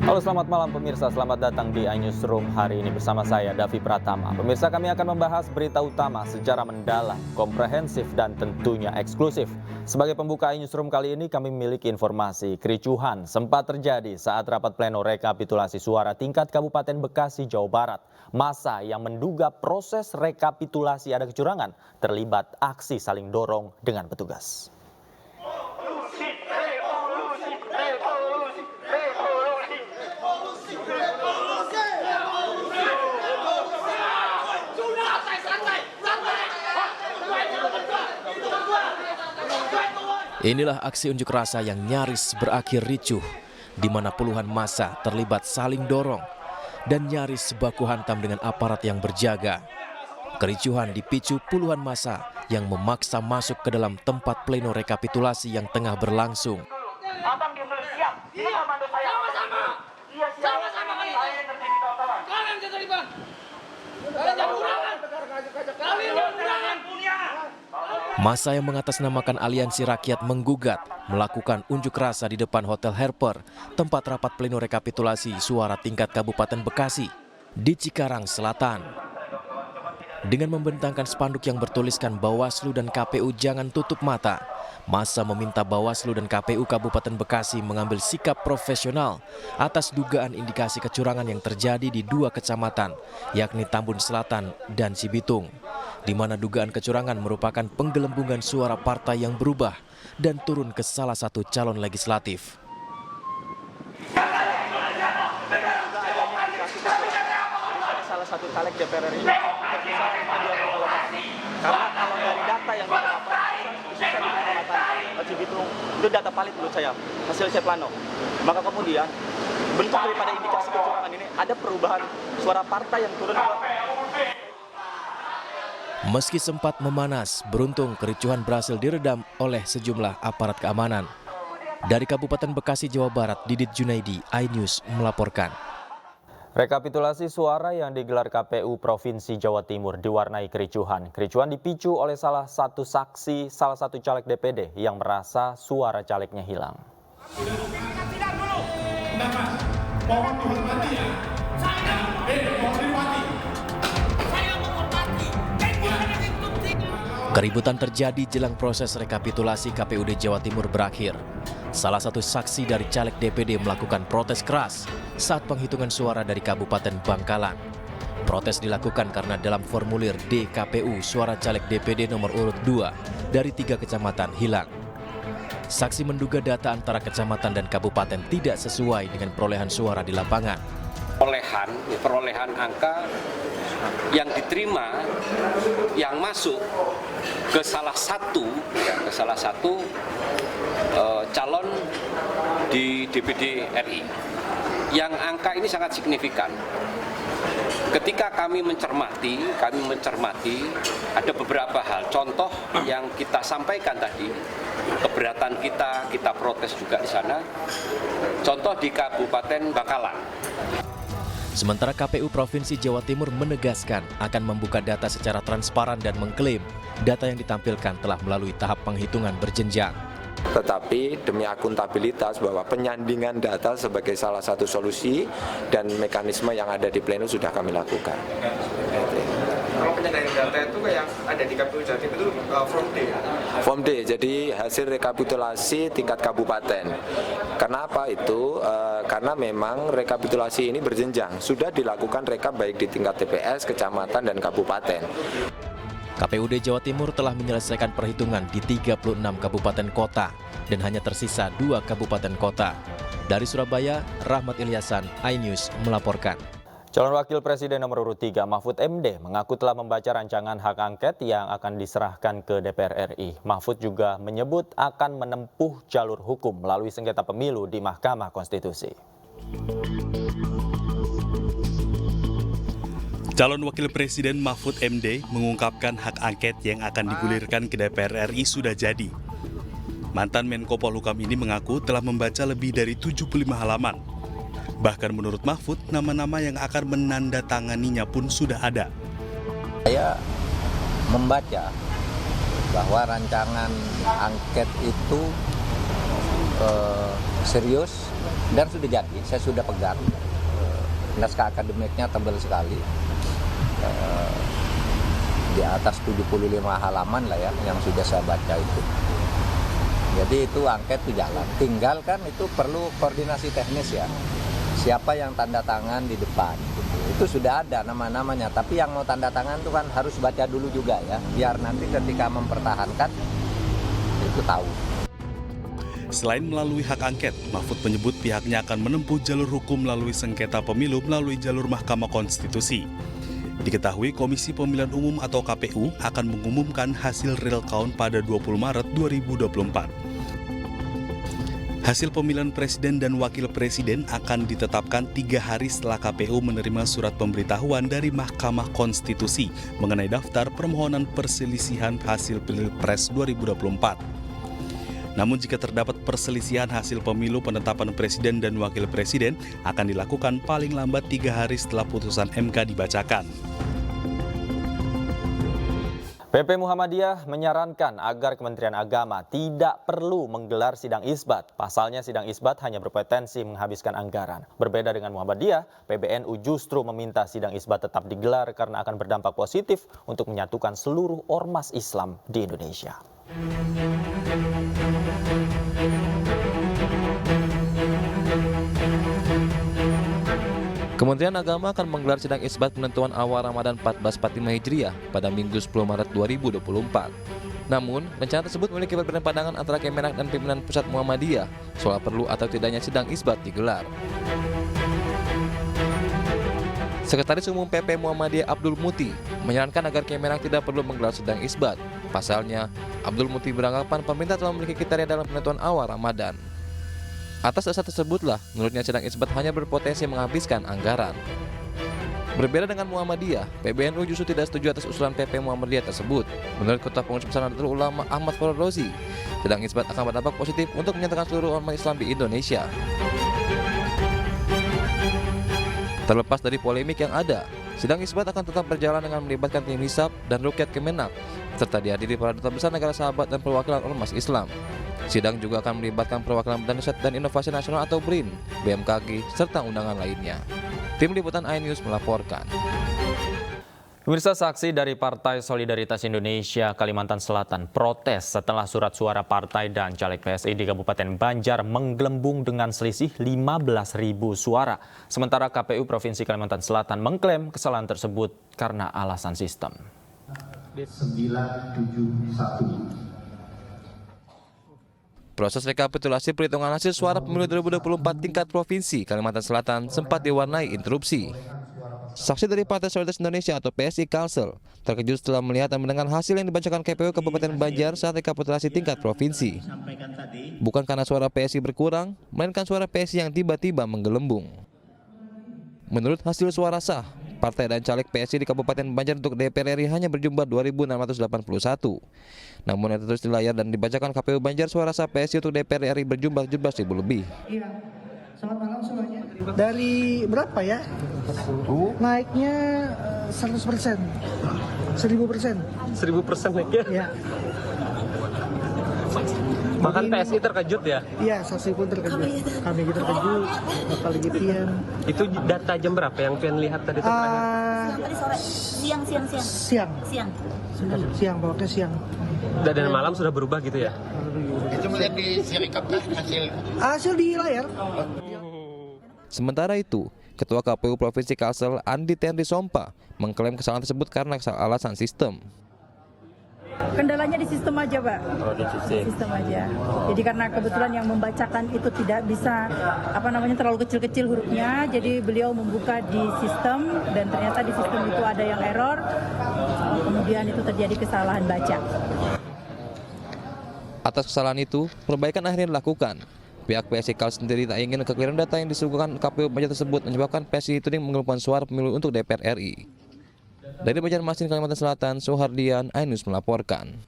Halo, selamat malam pemirsa, selamat datang di iNewsroom hari ini bersama saya Davi Pratama. Pemirsa, kami akan membahas berita utama secara mendalam, komprehensif dan tentunya eksklusif. Sebagai pembuka iNewsroom kali ini kami memiliki informasi kericuhan sempat terjadi saat rapat pleno rekapitulasi suara tingkat Kabupaten Bekasi, Jawa Barat. Massa yang menduga proses rekapitulasi ada kecurangan terlibat aksi saling dorong dengan petugas. Inilah aksi unjuk rasa yang nyaris berakhir ricuh, di mana puluhan massa terlibat saling dorong dan nyaris baku hantam dengan aparat yang berjaga. Kericuhan dipicu puluhan massa yang memaksa masuk ke dalam tempat pleno rekapitulasi yang tengah berlangsung. Abang belum siap. Ini komando saya. Sama-sama. Iya, sama-sama kali. Saya yang terjadi kawan-kawan. Kalian yang terlibat. Kalian jangan urangan. Kalian jangan urangan punya. Massa yang mengatasnamakan Aliansi Rakyat menggugat melakukan unjuk rasa di depan Hotel Harper, tempat rapat pleno rekapitulasi suara tingkat Kabupaten Bekasi di Cikarang Selatan. Dengan membentangkan spanduk yang bertuliskan Bawaslu dan KPU jangan tutup mata, massa meminta Bawaslu dan KPU Kabupaten Bekasi mengambil sikap profesional atas dugaan indikasi kecurangan yang terjadi di dua kecamatan, yakni Tambun Selatan dan Cibitung, di mana dugaan kecurangan merupakan penggelembungan suara partai yang berubah dan turun ke salah satu calon legislatif. Salah satu caleg DPR RI karena kalau dari data yang kita dapat khususnya di kecamatan Cibitung itu data valid menurut saya hasil Ceplano, maka kemudian bentuk daripada indikasi kecurangan ini ada perubahan suara partai yang turun ke. Meski sempat memanas, beruntung kericuhan berhasil diredam oleh sejumlah aparat keamanan. Dari Kabupaten Bekasi, Jawa Barat, Didit Junaidi, iNews melaporkan. Rekapitulasi suara yang digelar KPU Provinsi Jawa Timur diwarnai kericuhan. Kericuhan dipicu oleh salah satu saksi, salah satu caleg DPD yang merasa suara calegnya hilang. Mohon dihormati ya. Mohon dihormati. Keributan terjadi jelang proses rekapitulasi KPUD Jawa Timur berakhir. Salah satu saksi dari caleg DPD melakukan protes keras saat penghitungan suara dari Kabupaten Bangkalan. Protes dilakukan karena dalam formulir DKPU suara caleg DPD nomor urut 2 dari 3 kecamatan hilang. Saksi menduga data antara kecamatan dan kabupaten tidak sesuai dengan perolehan suara di lapangan. Perolehan angka yang diterima yang masuk ke salah satu calon di DPD RI yang angka ini sangat signifikan. Ketika kami mencermati ada beberapa hal. Contoh yang kita sampaikan tadi, keberatan kita protes juga di sana. Contoh di Kabupaten Bangkalan. Sementara KPU Provinsi Jawa Timur menegaskan akan membuka data secara transparan dan mengklaim data yang ditampilkan telah melalui tahap penghitungan berjenjang. Tetapi demi akuntabilitas bahwa penyandingan data sebagai salah satu solusi dan mekanisme yang ada di pleno sudah kami lakukan. Kalau penyandingan data itu yang ada di KPU Jatim itu form D? Form D, jadi hasil rekapitulasi tingkat kabupaten. Kenapa itu? Karena memang rekapitulasi ini berjenjang. Sudah dilakukan rekap baik di tingkat TPS, kecamatan, dan kabupaten. KPUD Jawa Timur telah menyelesaikan perhitungan di 36 kabupaten kota dan hanya tersisa 2 kabupaten kota. Dari Surabaya, Rahmat Ilyasan, iNews melaporkan. Calon Wakil Presiden nomor urut 3 Mahfud MD mengaku telah membaca rancangan hak angket yang akan diserahkan ke DPR RI. Mahfud juga menyebut akan menempuh jalur hukum melalui sengketa pemilu di Mahkamah Konstitusi. Calon Wakil Presiden Mahfud MD mengungkapkan hak angket yang akan digulirkan ke DPR RI sudah jadi. Mantan Menko Polhukam ini mengaku telah membaca lebih dari 75 halaman. Bahkan menurut Mahfud, nama-nama yang akan menandatanganinya pun sudah ada. Saya membaca bahwa rancangan angket itu serius dan sudah jadi. Saya sudah pegang. Naskah akademiknya tebal sekali. Di atas 75 halaman lah ya yang sudah saya baca itu. Jadi itu angket itu jalan. Tinggal kan itu perlu koordinasi teknis ya. Siapa yang tanda tangan di depan gitu. Itu sudah ada nama-namanya, tapi yang mau tanda tangan itu kan harus baca dulu juga ya, biar nanti ketika mempertahankan itu tahu. Selain melalui hak angket, Mahfud menyebut pihaknya akan menempuh jalur hukum melalui sengketa pemilu melalui jalur Mahkamah Konstitusi. Diketahui Komisi Pemilihan Umum atau KPU akan mengumumkan hasil real count pada 20 Maret 2024. Hasil pemilihan presiden dan wakil presiden akan ditetapkan 3 hari setelah KPU menerima surat pemberitahuan dari Mahkamah Konstitusi mengenai daftar permohonan perselisihan hasil Pilpres 2024. Namun jika terdapat perselisihan hasil pemilu penetapan presiden dan wakil presiden akan dilakukan paling lambat 3 hari setelah putusan MK dibacakan. PP Muhammadiyah menyarankan agar Kementerian Agama tidak perlu menggelar sidang isbat. Pasalnya sidang isbat hanya berpotensi menghabiskan anggaran. Berbeda dengan Muhammadiyah, PBNU justru meminta sidang isbat tetap digelar karena akan berdampak positif untuk menyatukan seluruh ormas Islam di Indonesia. Kementerian Agama akan menggelar sidang isbat penentuan awal Ramadan 1445 Hijriah pada Minggu 10 Maret 2024. Namun, rencana tersebut memiliki perbedaan pandangan antara Kemenak dan pimpinan pusat Muhammadiyah soal perlu atau tidaknya sidang isbat digelar. Sekretaris Umum PP Muhammadiyah Abdul Muti menyarankan agar Kemenak tidak perlu menggelar sidang isbat. Pasalnya, Abdul Muti beranggapan pemerintah telah memiliki kriteria dalam penentuan awal Ramadan. Atas dasar tersebutlah, menurutnya sidang isbat hanya berpotensi menghabiskan anggaran. Berbeda dengan Muhammadiyah, PBNU justru tidak setuju atas usulan PP Muhammadiyah tersebut. Menurut Ketua Pengurus Besar Nahdlatul Ulama Ahmad Farrozi, sidang isbat akan berdampak positif untuk menyatukan seluruh umat Islam di Indonesia. Terlepas dari polemik yang ada, sidang isbat akan tetap berjalan dengan melibatkan tim hisab dan rukyat Kemenak, serta dihadiri para duta besar negara sahabat dan perwakilan ormas Islam. Sidang juga akan melibatkan perwakilan Badan Riset dan Inovasi Nasional atau BRIN, BMKG, serta undangan lainnya. Tim Liputan iNews melaporkan. Pemirsa, saksi dari Partai Solidaritas Indonesia Kalimantan Selatan protes setelah surat suara partai dan caleg PSI di Kabupaten Banjar menggelembung dengan selisih 15.000 suara. Sementara KPU Provinsi Kalimantan Selatan mengklaim kesalahan tersebut karena alasan sistem. 971. Proses rekapitulasi perhitungan hasil suara pemilu 2024 tingkat provinsi Kalimantan Selatan sempat diwarnai interupsi. Saksi dari Partai Solidaritas Indonesia atau PSI Kalsel terkejut setelah melihat dan mendengar hasil yang dibacakan KPU Kabupaten Banjar saat rekapitulasi tingkat provinsi. Bukan karena suara PSI berkurang, melainkan suara PSI yang tiba-tiba menggelembung. Menurut hasil suara sah, partai dan caleg PSI di Kabupaten Banjar untuk DPR RI hanya berjumlah 2.681. Namun yang tertulis di layar dan dibacakan KPU Banjar, suara sah PSI untuk DPR RI berjumlah 17.000 lebih. Iya, selamat malam semuanya. Dari berapa ya? Naiknya 100%, 1000%. 1000% naiknya? Iya. Bahkan PSI terkejut ya? Iya, saksi pun terkejut. Kami terkejut, apalagi Pian. Itu data jam berapa yang Pian lihat tadi terakhir? Siang, bawahnya siang. Dan malam sudah berubah gitu ya? Itu melihat di rekap hasil di layar. Sementara itu, Ketua KPU Provinsi Kalsel Andi Tenri Sompa mengklaim kesalahan tersebut karena alasan sistem. Kendalanya di sistem aja, Pak. Oh, di sistem aja. Jadi karena kebetulan yang membacakan itu tidak bisa terlalu kecil-kecil hurufnya, jadi beliau membuka di sistem dan ternyata di sistem itu ada yang error. Kemudian itu terjadi kesalahan baca. Atas kesalahan itu, perbaikan akhirnya dilakukan. Pihak PSI Kalsel sendiri tak ingin kekeliruan data yang disuguhkan KPU Banjar tersebut menyebabkan PSI tuding menggelembungkan suara pemilu untuk DPR RI. Dari Banjarmasin, Kalimantan Selatan, Soehardian, iNews melaporkan.